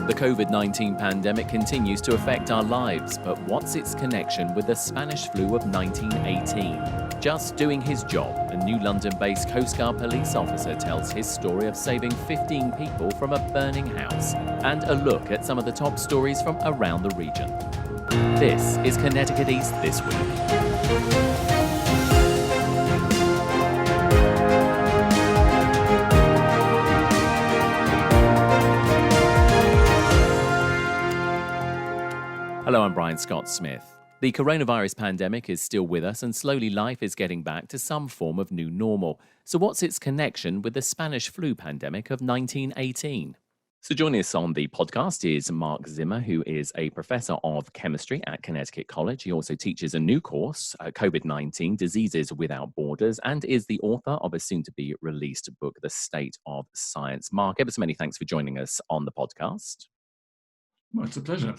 The COVID-19 pandemic continues to affect our lives, but what's its connection with the Spanish flu of 1918? Just doing his job, a new London-based Coast Guard police officer tells his story of saving 15 people from a burning house, and a look at some of the top stories from around the region. This is Connecticut East This Week. Hello, I'm Brian Scott Smith. The coronavirus pandemic is still with us, and slowly life is getting back to some form of new normal. So what's its connection with the Spanish flu pandemic of 1918? So joining us on the podcast is Mark Zimmer, who is a professor of chemistry at Connecticut College. He also teaches a new course, COVID-19, Diseases Without Borders, and is the author of a soon-to-be released book, The State of Science. Mark, ever so many thanks for joining us on the podcast. Well, it's a pleasure.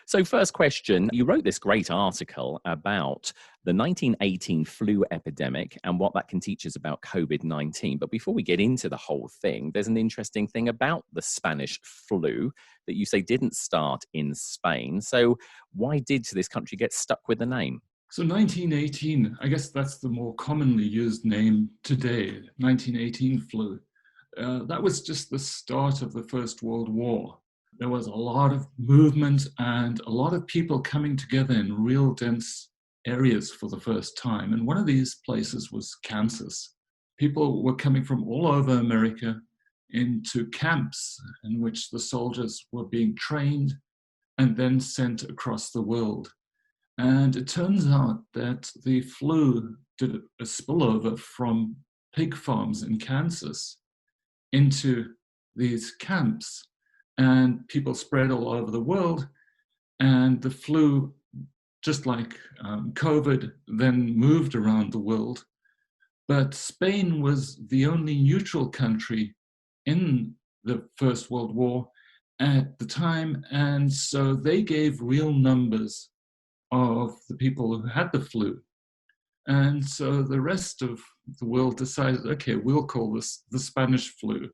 So first question, you wrote this great article about the 1918 flu epidemic and what that can teach us about COVID-19. But before we get into the whole thing, there's an interesting thing about the Spanish flu that you say didn't start in Spain. So why did this country get stuck with the name? So 1918, I guess that's the more commonly used name today, 1918 flu. That was just the start of the First World War. There was a lot of movement and a lot of people coming together in real dense areas for the first time. And one of these places was Kansas. People were coming from all over America into camps in which the soldiers were being trained and then sent across the world. And it turns out that the flu did a spillover from pig farms in Kansas into these camps. And people spread all over the world, and the flu, just like COVID, then moved around the world. But Spain was the only neutral country in the First World War at the time, and so they gave real numbers of the people who had the flu. And so the rest of the world decided, okay, we'll call this the Spanish flu.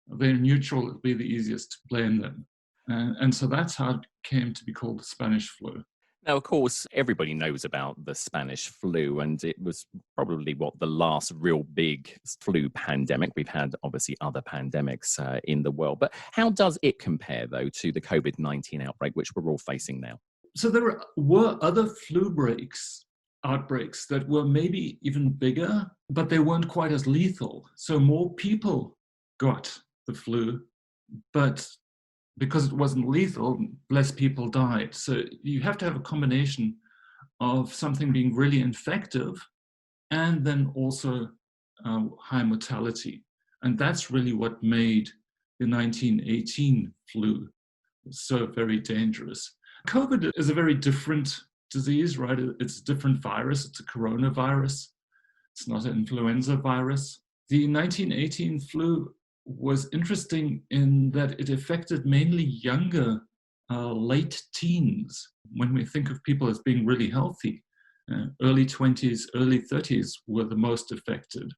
They're neutral, it'll be the easiest to blame them. And so that's how it came to be called the Spanish flu. Now, of course, everybody knows about the Spanish flu, and it was probably the last real big flu pandemic. We've had, obviously, other pandemics in the world. But how does it compare, though, to the COVID-19 outbreak, which we're all facing now? So there were other flu outbreaks that were maybe even bigger, but they weren't quite as lethal. So more people got the flu, but because it wasn't lethal, less people died. So you have to have a combination of something being really infective and then also high mortality. And that's really what made the 1918 flu so very dangerous. COVID is a very different disease, right? It's a different virus. It's a coronavirus. It's not an influenza virus. The 1918 flu was interesting in that it affected mainly younger, late teens. When we think of people as being really healthy, early 20s, early 30s were the most affected.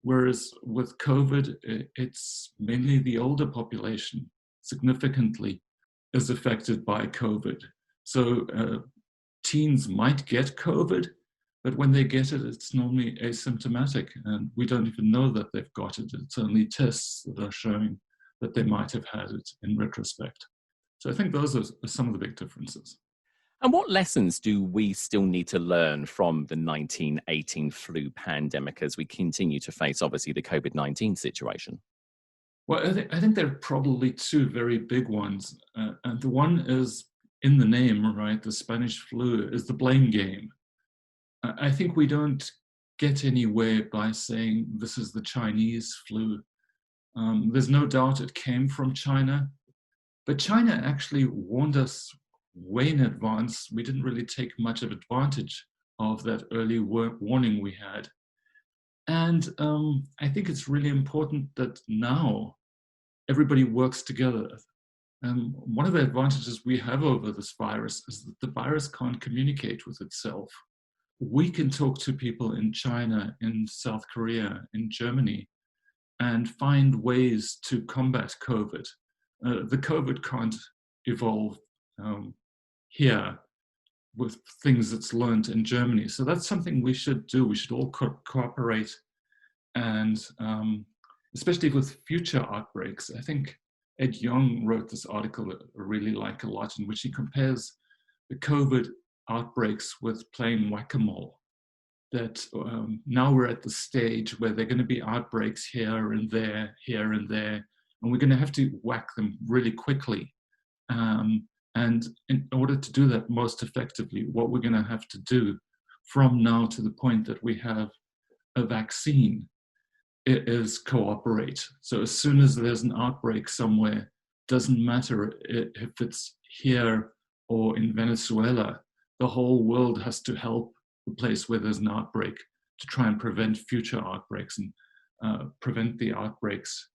Whereas with COVID, it's mainly the older population significantly is affected by COVID. So teens might get COVID, but when they get it, it's normally asymptomatic, and we don't even know that they've got it. It's only tests that are showing that they might have had it in retrospect. So I think those are some of the big differences. And what lessons do we still need to learn from the 1918 flu pandemic as we continue to face, obviously, the COVID-19 situation? Well, I think there are probably two very big ones. And the one is in the name, right? The Spanish flu is the blame game. I think we don't get anywhere by saying this is the Chinese flu. There's no doubt it came from China, but China actually warned us way in advance. We didn't really take much of advantage of that early warning we had. And I think it's really important that now everybody works together. One of the advantages we have over this virus is that the virus can't communicate with itself. We can talk to people in China, in South Korea, in Germany, and find ways to combat COVID. The COVID can't evolve here with things that's learned in Germany. So that's something we should do. We should all cooperate, and especially with future outbreaks. I think Ed Yong wrote this article that I really like a lot, in which he compares the COVID outbreaks with playing whack-a-mole. That now we're at the stage where there are going to be outbreaks here and there, and we're going to have to whack them really quickly. And in order to do that most effectively, what we're going to have to do from now to the point that we have a vaccine is cooperate. So as soon as there's an outbreak somewhere, doesn't matter if it's here or in Venezuela, the whole world has to help the place where there's an outbreak to try and prevent future outbreaks and prevent the outbreaks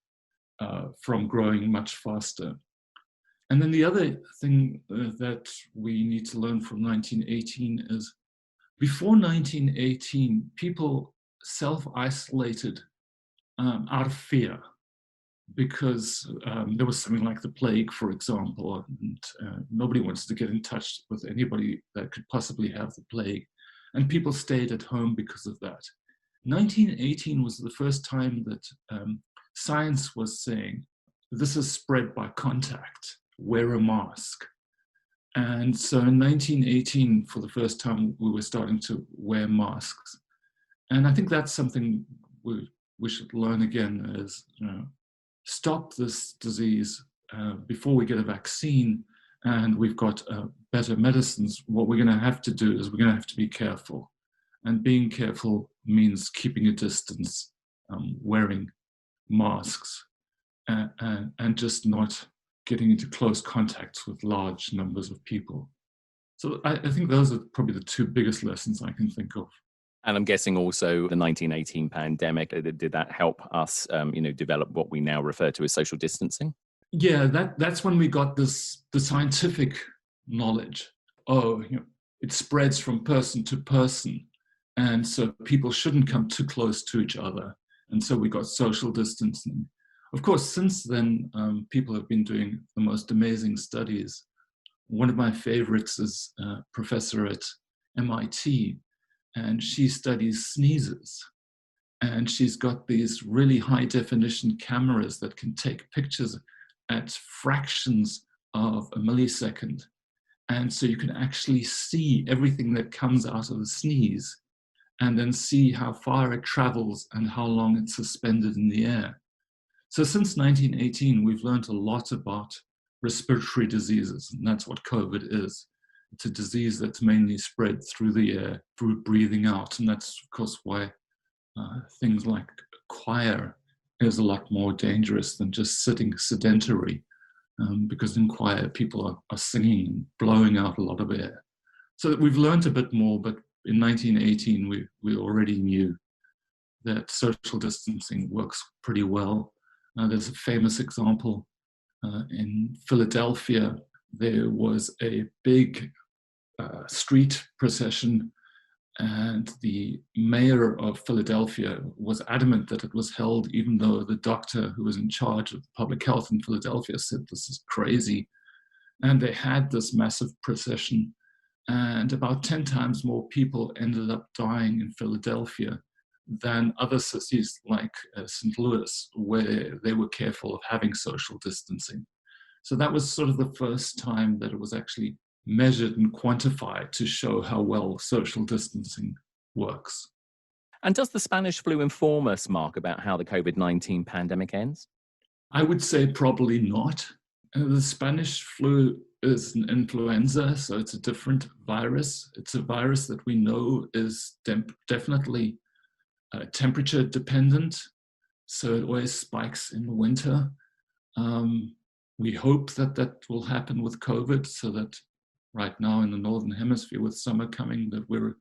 from growing much faster. And then the other thing that we need to learn from 1918 is, before 1918, people self-isolated out of fear, because there was something like the plague, for example, and nobody wanted to get in touch with anybody that could possibly have the plague. And people stayed at home because of that. 1918 was the first time that science was saying, this is spread by contact, wear a mask. And so in 1918, for the first time, we were starting to wear masks. And I think that's something we should learn again, is, stop this disease before we get a vaccine and we've got better medicines. What we're going to have to do is we're going to have to be careful. And being careful means keeping a distance, wearing masks, and just not getting into close contacts with large numbers of people. So I think those are probably the two biggest lessons I can think of. And I'm guessing also the 1918 pandemic, did that help us, develop what we now refer to as social distancing? Yeah, that's when we got the scientific knowledge. Oh, it spreads from person to person. And so people shouldn't come too close to each other. And so we got social distancing. Of course, since then, people have been doing the most amazing studies. One of my favorites is a professor at MIT, and she studies sneezes. And she's got these really high definition cameras that can take pictures at fractions of a millisecond. And so you can actually see everything that comes out of the sneeze, and then see how far it travels and how long it's suspended in the air. So since 1918, we've learned a lot about respiratory diseases, and that's what COVID is. It's a disease that's mainly spread through the air, through breathing out. And that's, of course, why things like choir is a lot more dangerous than just sitting sedentary, because in choir, people are singing and blowing out a lot of air. So we've learned a bit more, but in 1918, we already knew that social distancing works pretty well. There's a famous example in Philadelphia. There was a big street procession, and the mayor of Philadelphia was adamant that it was held, even though the doctor who was in charge of public health in Philadelphia said this is crazy. And they had this massive procession, and about 10 times more people ended up dying in Philadelphia than other cities like St. Louis, where they were careful of having social distancing. So that was sort of the first time that it was actually measured and quantified to show how well social distancing works. And does the Spanish flu inform us, Mark, about how the COVID-19 pandemic ends? I would say probably not. The Spanish flu is an influenza, so it's a different virus. It's a virus that we know is definitely temperature dependent, so it always spikes in the winter. We hope that will happen with COVID, so that right now in the Northern Hemisphere with summer coming, that we're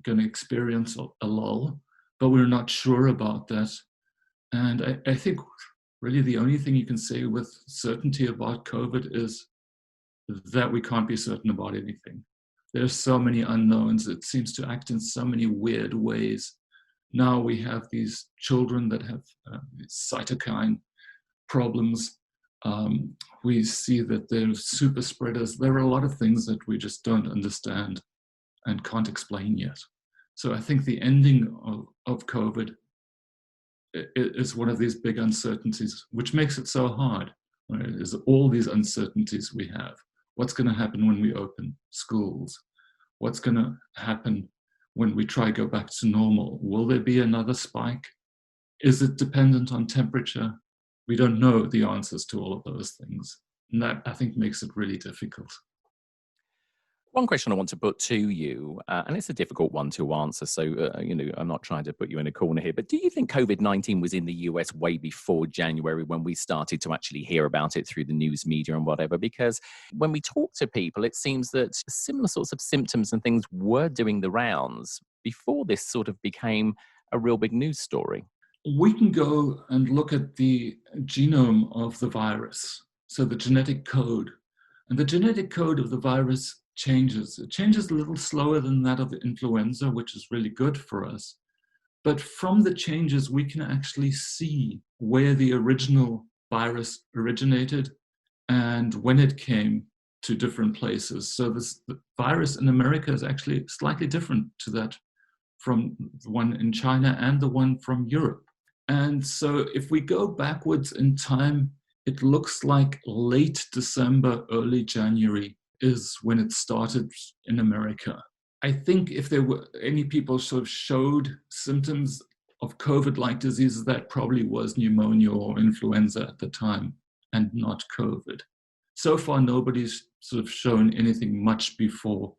going to experience a lull, but we're not sure about that. And I think really the only thing you can say with certainty about COVID is that we can't be certain about anything. There's so many unknowns. It seems to act in so many weird ways. Now we have these children that have cytokine problems. We see that there's super spreaders. There are a lot of things that we just don't understand and can't explain yet. So I think the ending of COVID is one of these big uncertainties, which makes it so hard. Right? Is all these uncertainties we have. What's going to happen when we open schools? What's going to happen when we try to go back to normal? Will there be another spike? Is it dependent on temperature? We don't know the answers to all of those things. And that, I think, makes it really difficult. One question I want to put to you, and it's a difficult one to answer, so I'm not trying to put you in a corner here, but do you think COVID-19 was in the US way before January when we started to actually hear about it through the news media and whatever? Because when we talk to people, it seems that similar sorts of symptoms and things were doing the rounds before this sort of became a real big news story. We can go and look at the genome of the virus, so the genetic code. And the genetic code of the virus changes. It changes a little slower than that of the influenza, which is really good for us. But from the changes, we can actually see where the original virus originated and when it came to different places. So the virus in America is actually slightly different to that from the one in China and the one from Europe. And so if we go backwards in time, it looks like late December, early January is when it started in America. I think if there were any people sort of showed symptoms of COVID-like diseases, that probably was pneumonia or influenza at the time and not COVID. So far, nobody's sort of shown anything much before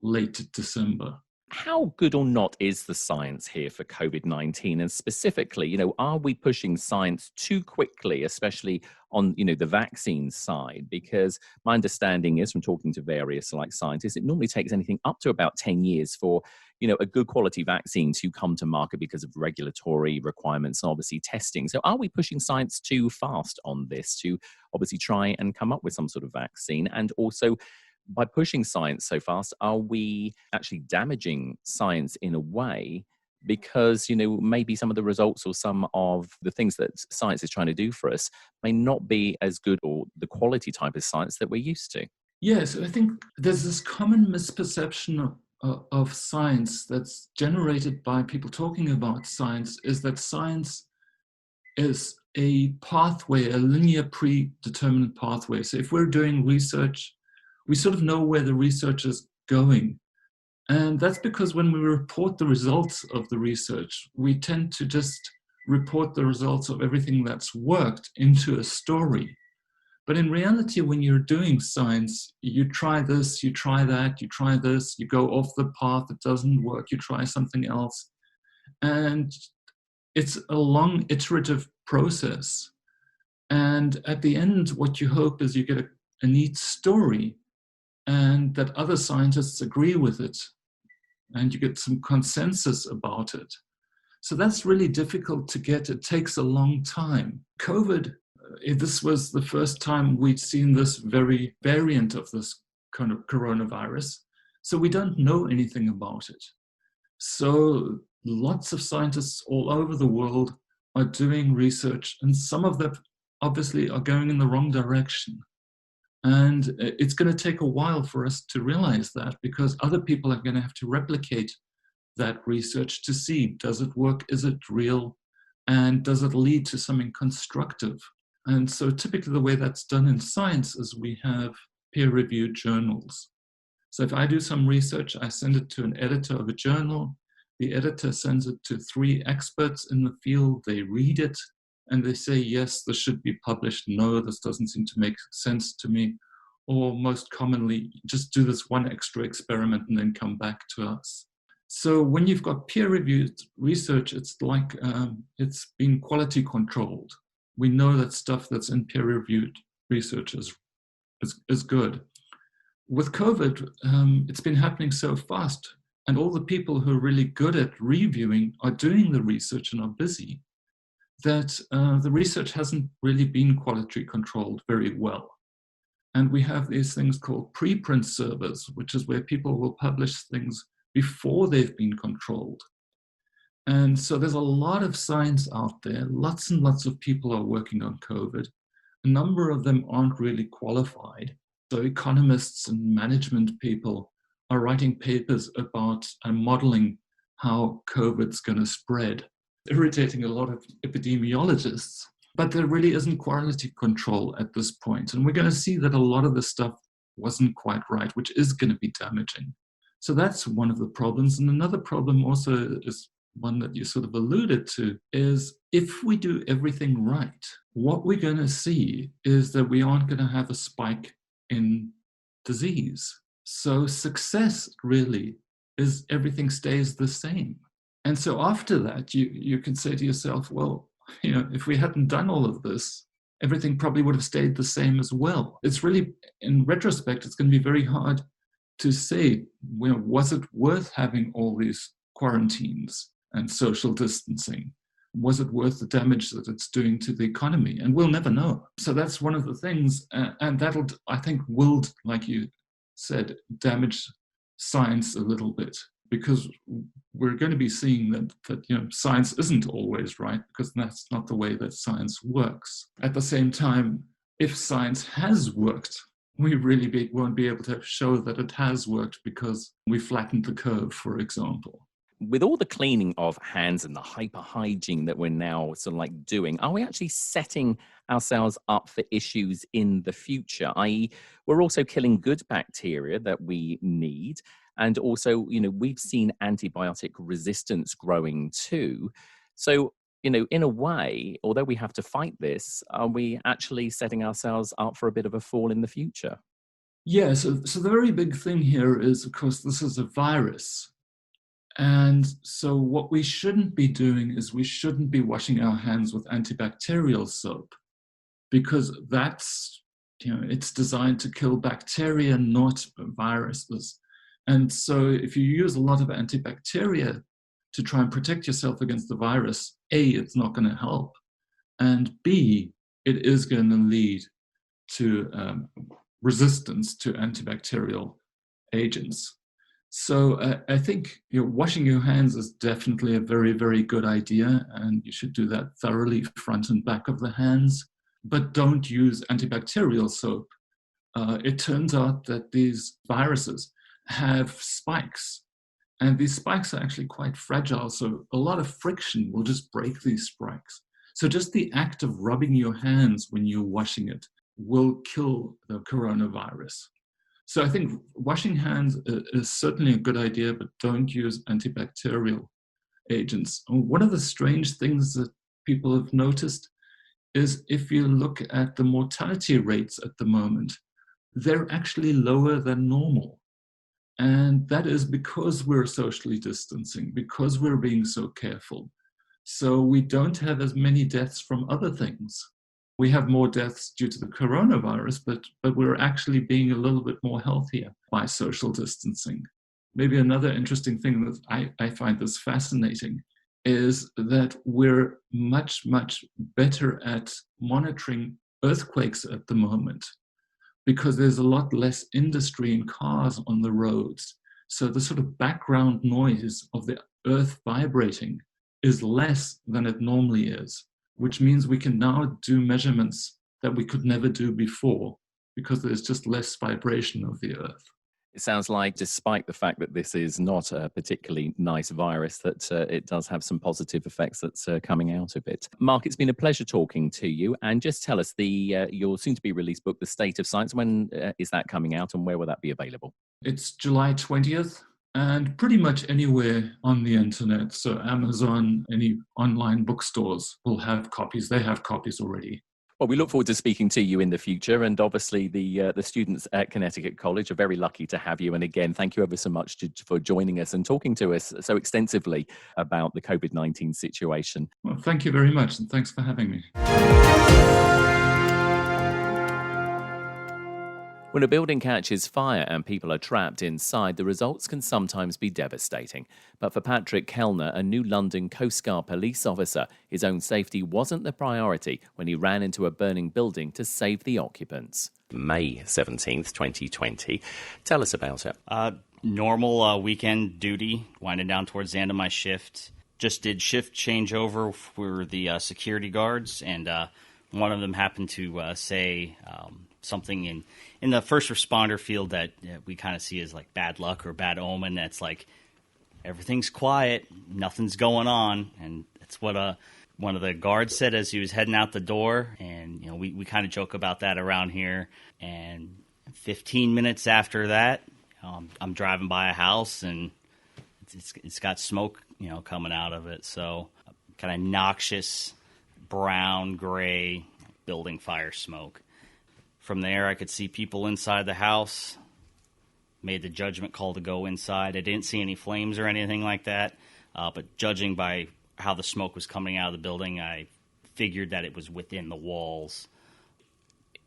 late December. How good or not is the science here for COVID-19? And specifically, are we pushing science too quickly, especially on, the vaccine side? Because my understanding is from talking to various scientists, it normally takes anything up to about 10 years for, a good quality vaccine to come to market because of regulatory requirements and obviously testing. So are we pushing science too fast on this to obviously try and come up with some sort of vaccine? And also, by pushing science so fast, are we actually damaging science in a way because, maybe some of the results or some of the things that science is trying to do for us may not be as good or the quality type of science that we're used to? Yes, I think there's this common misperception of science that's generated by people talking about science, is that science is a pathway, a linear predetermined pathway. So if we're doing research, we sort of know where the research is going. And that's because when we report the results of the research, we tend to just report the results of everything that's worked into a story. But in reality, when you're doing science, you try this, you try that, you try this, you go off the path, it doesn't work, you try something else. And it's a long iterative process. And at the end, what you hope is you get a neat story and that other scientists agree with it, and you get some consensus about it. So that's really difficult to get. It takes a long time. COVID, this was the first time we'd seen this very variant of this kind of coronavirus. So we don't know anything about it. So lots of scientists all over the world are doing research, and some of them obviously are going in the wrong direction. And it's going to take a while for us to realize that, because other people are going to have to replicate that research to see, does it work? Is it real? And does it lead to something constructive? And so typically the way that's done in science is we have peer-reviewed journals. So if I do some research, I send it to an editor of a journal. The editor sends it to 3 experts in the field. They read it and they say, yes, this should be published. No, this doesn't seem to make sense to me. Or most commonly, just do this one extra experiment and then come back to us. So when you've got peer-reviewed research, it's like it's been quality controlled. We know that stuff that's in peer-reviewed research is good. With COVID, it's been happening so fast, and all the people who are really good at reviewing are doing the research and are busy, that the research hasn't really been quality controlled very well. And we have these things called preprint servers, which is where people will publish things before they've been controlled. And so there's a lot of science out there. Lots and lots of people are working on COVID. a number of them aren't really qualified. So economists and management people are writing papers about and modeling how COVID's going to spread, irritating a lot of epidemiologists. But there really isn't quality control at this point. And we're going to see that a lot of the stuff wasn't quite right, which is going to be damaging. So that's one of the problems. And another problem also is one that you sort of alluded to, is if we do everything right, what we're going to see is that we aren't going to have a spike in disease. So success really is everything stays the same. And so after that, you can say to yourself, well, if we hadn't done all of this, everything probably would have stayed the same as well. It's really, in retrospect, it's going to be very hard to say, was it worth having all these quarantines and social distancing? Was it worth the damage that it's doing to the economy? And we'll never know. So that's one of the things, and that'll, I think, will, like you said, damage science a little bit, because we're going to be seeing that science isn't always right, because that's not the way that science works. At the same time, if science has worked, we really won't be able to show that it has worked because we flattened the curve, for example. With all the cleaning of hands and the hyper hygiene that we're now sort of like doing, are we actually setting ourselves up for issues in the future? I.e., we're also killing good bacteria that we need. And also, we've seen antibiotic resistance growing too. So, in a way, although we have to fight this, are we actually setting ourselves up for a bit of a fall in the future? Yeah, so the very big thing here is, of course, this is a virus. And so what we shouldn't be doing is we shouldn't be washing our hands with antibacterial soap, because that's, it's designed to kill bacteria, not viruses. And so if you use a lot of antibacteria to try and protect yourself against the virus, A, it's not going to help. And B, it is going to lead to resistance to antibacterial agents. So I think washing your hands is definitely a very, very good idea, and you should do that thoroughly, front and back of the hands. But don't use antibacterial soap. It turns out that these viruses have spikes, and these spikes are actually quite fragile, so a lot of friction will just break these spikes. So just the act of rubbing your hands when you're washing it will kill the coronavirus. So I think washing hands is certainly a good idea, but don't use antibacterial agents. One of the strange things that people have noticed is if you look at the mortality rates at the moment, they're actually lower than normal. And that is because we're socially distancing, because we're being so careful. So we don't have as many deaths from other things. We have more deaths due to the coronavirus, but we're actually being a little bit more healthier by social distancing. Maybe another interesting thing that I find this fascinating is that we're much, much better at monitoring earthquakes at the moment, because there's a lot less industry and cars on the roads. So the sort of background noise of the earth vibrating is less than it normally is, which means we can now do measurements that we could never do before, because there's just less vibration of the earth. It sounds like, despite the fact that this is not a particularly nice virus, that it does have some positive effects that's coming out of it. Mark, it's been a pleasure talking to you. And just tell us your soon-to-be-released book, The State of Science. When is that coming out, and where will that be available? It's July 20th, and pretty much anywhere on the internet. So Amazon, any online bookstores will have copies. They have copies already. Well, we look forward to speaking to you in the future, and obviously the students at Connecticut College are very lucky to have you. And again, thank you ever so much for joining us and talking to us so extensively about the COVID-19 situation. Well, thank you very much, and thanks for having me. When a building catches fire and people are trapped inside, the results can sometimes be devastating. But for Patrick Kellner, a new London Coast Guard police officer, his own safety wasn't the priority when he ran into a burning building to save the occupants. May 17th, 2020. Tell us about it. Normal weekend duty, winding down towards the end of my shift. Just did shift changeover for the security guards, and One of them happened to say something in the first responder field that we kind of see as like bad luck or bad omen. That's like everything's quiet, nothing's going on, and that's what one of the guards said as he was heading out the door. And we kind of joke about that around here. And 15 minutes after that, I'm driving by a house and it's got smoke coming out of it. So kind of noxious brown gray building fire smoke. From there, I could see people inside the house. Made the judgment call to go inside. I didn't see any flames or anything like that, but judging by how the smoke was coming out of the building, I figured that it was within the walls.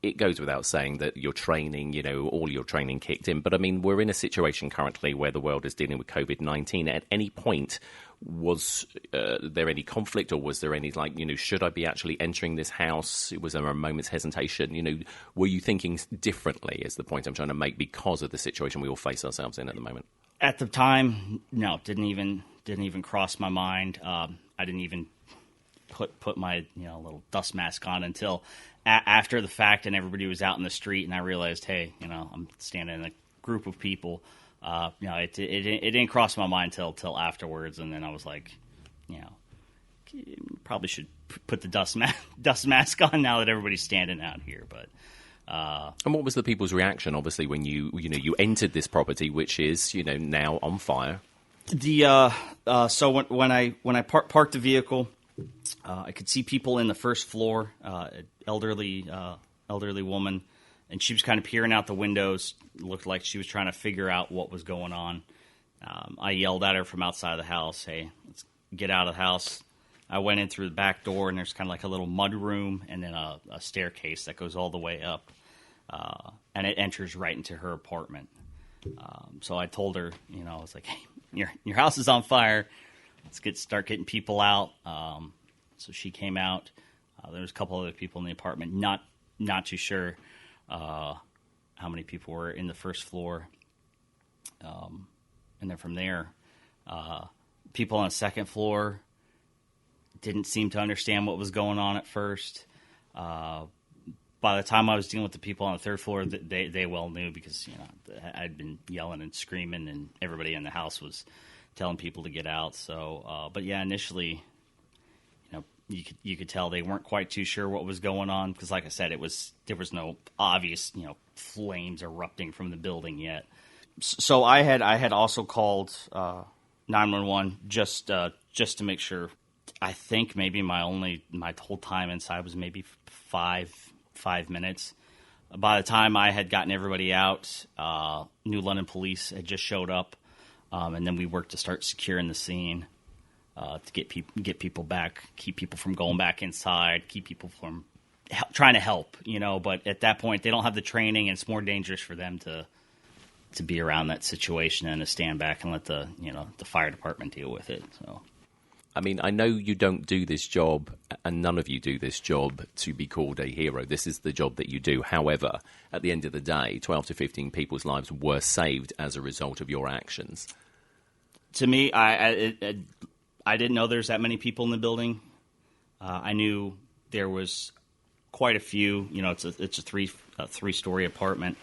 It goes without saying that your training, all your training kicked in. But, I mean, we're in a situation currently where the world is dealing with COVID-19. At any point, was there any conflict, or was there any, should I be actually entering this house? Was there a moment's hesitation? Were you thinking differently, is the point I'm trying to make, because of the situation we all face ourselves in at the moment? At the time, no, didn't even cross my mind. I didn't even put my little dust mask on until after the fact, and everybody was out in the street, and I realized, hey, I'm standing in a group of people. It didn't cross my mind till afterwards, and then I was like, probably should put the dust mask on now that everybody's standing out here. But and what was the people's reaction? Obviously, when you entered this property, which is now on fire. So when I parked the vehicle, I could see people in the first floor, elderly woman, and she was kind of peering out the windows. It looked like she was trying to figure out what was going on. I yelled at her from outside of the house, "Hey, let's get out of the house." I went in through the back door, and there's kind of like a little mud room and then a staircase that goes all the way up, and it enters right into her apartment. So I told her, I was like, "Hey, your house is on fire. Let's start getting people out." So she came out. There was a couple other people in the apartment. Not too sure how many people were in the first floor. And then from there, people on the second floor didn't seem to understand what was going on at first. By the time I was dealing with the people on the third floor, they well knew, because I'd been yelling and screaming, and everybody in the house was telling people to get out. So, but yeah, initially, you could tell they weren't quite too sure what was going on, because, like I said, there was no obvious flames erupting from the building yet. So I had also called 911 just to make sure. I think maybe my whole time inside was maybe five minutes. By the time I had gotten everybody out, New London police had just showed up, and then we worked to start securing the scene to get people back, keep people from going back inside, keep people from trying to help. But at that point, they don't have the training, and it's more dangerous for them to be around that situation and to stand back and let the fire department deal with it. So. I mean, I know you don't do this job, and none of you do this job to be called a hero. This is the job that you do. However, at the end of the day, 12 to 15 people's lives were saved as a result of your actions. To me, I didn't know there's that many people in the building. I knew there was quite a few. It's a three-story apartment.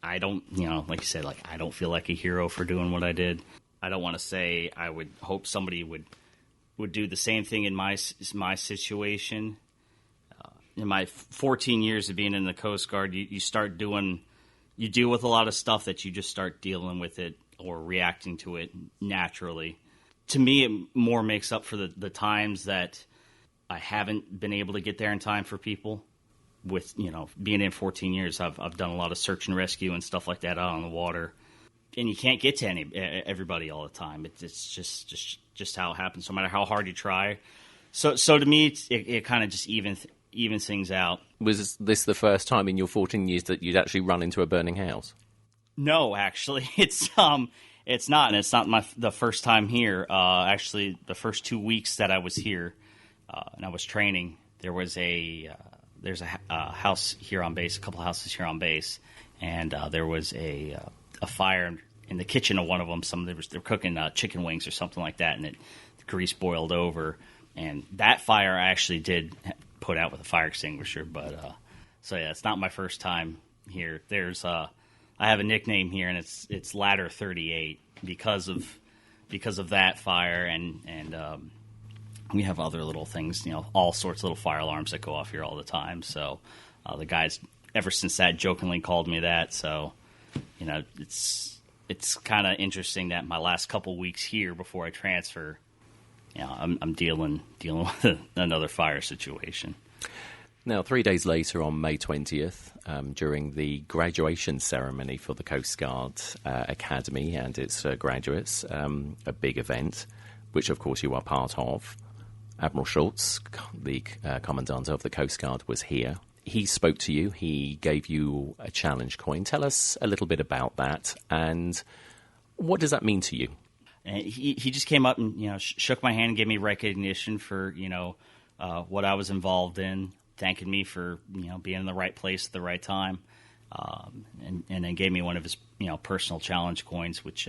I don't, like you said, I don't feel like a hero for doing what I did. I don't want to say I would hope somebody would do the same thing in my situation. In my 14 years of being in the Coast Guard, you deal with a lot of stuff that you just start dealing with it or reacting to it naturally. To me, it more makes up for the times that I haven't been able to get there in time for people. With being in 14 years, I've done a lot of search and rescue and stuff like that out on the water, and you can't get to everybody all the time. It's just how it happens, no matter how hard you try. So to me, it kind of just evens things out. Was this the first time in your 14 years that you'd actually run into a burning house? No, actually, it's not, and it's not the first time here. Actually, the first 2 weeks that I was here and I was training, there's a house here on base, a couple houses here on base, and there was a fire in the kitchen of one of them. They were cooking chicken wings or something like that, and the grease boiled over. And that fire actually did put out with a fire extinguisher. But so yeah, it's not my first time here. There's I have a nickname here, and it's Ladder 38 because of that fire, and we have other little things, all sorts of little fire alarms that go off here all the time. So the guys, ever since that, jokingly called me that. So it's kind of interesting that my last couple weeks here before I transfer, I'm dealing with another fire situation. Now, 3 days later, on May 20th, during the graduation ceremony for the Coast Guard Academy and its graduates, a big event, which of course you are part of, Admiral Schultz, the Commandant of the Coast Guard, was here. He spoke to you. He gave you a challenge coin. Tell us a little bit about that, and what does that mean to you? And he just came up and shook my hand and gave me recognition for what I was involved in, thanking me for being in the right place at the right time, and then gave me one of his personal challenge coins, which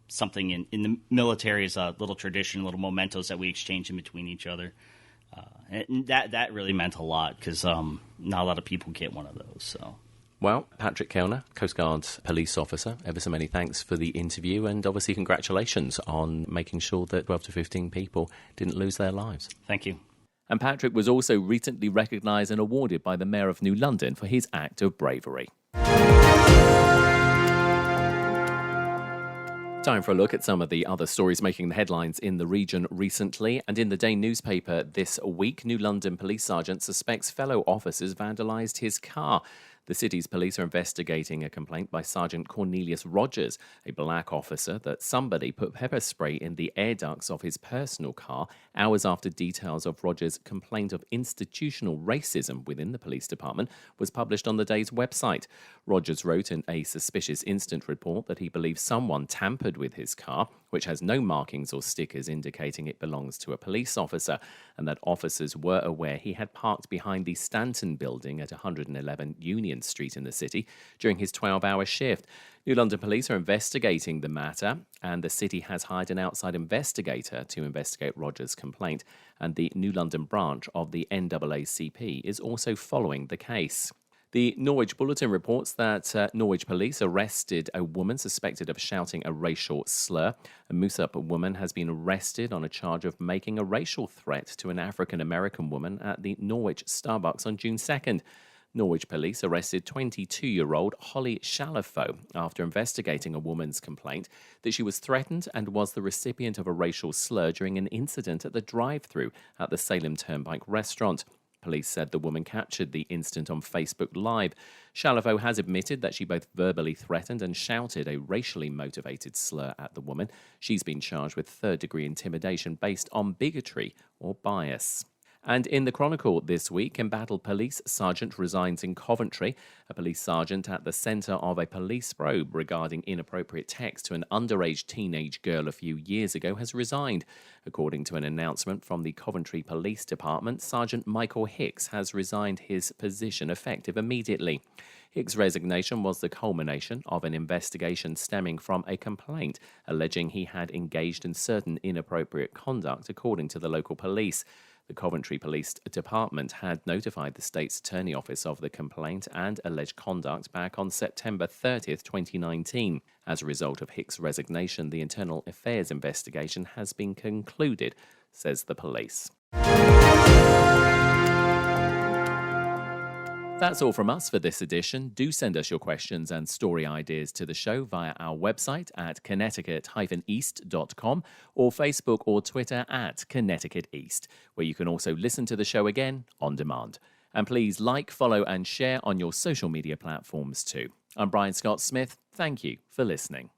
something in the military is a little tradition, little mementos that we exchange in between each other. And that really meant a lot because not a lot of people get one of those. So, well, Patrick Kellner, Coast Guard police officer, ever so many thanks for the interview, and obviously congratulations on making sure that 12 to 15 people didn't lose their lives. Thank you. And Patrick was also recently recognised and awarded by the Mayor of New London for his act of bravery. Time for a look at some of the other stories making the headlines in the region recently. And in the Day newspaper this week, New London police sergeant suspects fellow officers vandalised his car. The city's police are investigating a complaint by Sergeant Cornelius Rogers, a black officer, that somebody put pepper spray in the air ducts of his personal car hours after details of Rogers' complaint of institutional racism within the police department was published on the Day's website. Rogers wrote in a suspicious incident report that he believes someone tampered with his car, which has no markings or stickers indicating it belongs to a police officer, and that officers were aware he had parked behind the Stanton building at 111 Union Street in the city during his 12-hour shift. New London police are investigating the matter, and the city has hired an outside investigator to investigate Rogers' complaint, and the New London branch of the NAACP is also following the case. The Norwich Bulletin reports that Norwich police arrested a woman suspected of shouting a racial slur. A Moosup woman has been arrested on a charge of making a racial threat to an African-American woman at the Norwich Starbucks on June 2nd. Norwich police arrested 22-year-old Holly Shalafo after investigating a woman's complaint that she was threatened and was the recipient of a racial slur during an incident at the drive-thru at the Salem Turnpike restaurant. Police said the woman captured the incident on Facebook Live. Shalafo has admitted that she both verbally threatened and shouted a racially motivated slur at the woman. She's been charged with third-degree intimidation based on bigotry or bias. And in the Chronicle this week, embattled police sergeant resigns in Coventry. A police sergeant at the centre of a police probe regarding inappropriate text to an underage teenage girl a few years ago has resigned. According to an announcement from the Coventry Police Department, Sergeant Michael Hicks has resigned his position effective immediately. Hicks' resignation was the culmination of an investigation stemming from a complaint alleging he had engaged in certain inappropriate conduct, according to the local police. The Coventry Police Department had notified the State's Attorney Office of the complaint and alleged conduct back on September 30th, 2019. As a result of Hicks' resignation, the internal affairs investigation has been concluded, says the police. That's all from us for this edition. Do send us your questions and story ideas to the show via our website at connecticut-east.com or Facebook or Twitter at Connecticut East, where you can also listen to the show again on demand. And please like, follow and share on your social media platforms too. I'm Brian Scott Smith. Thank you for listening.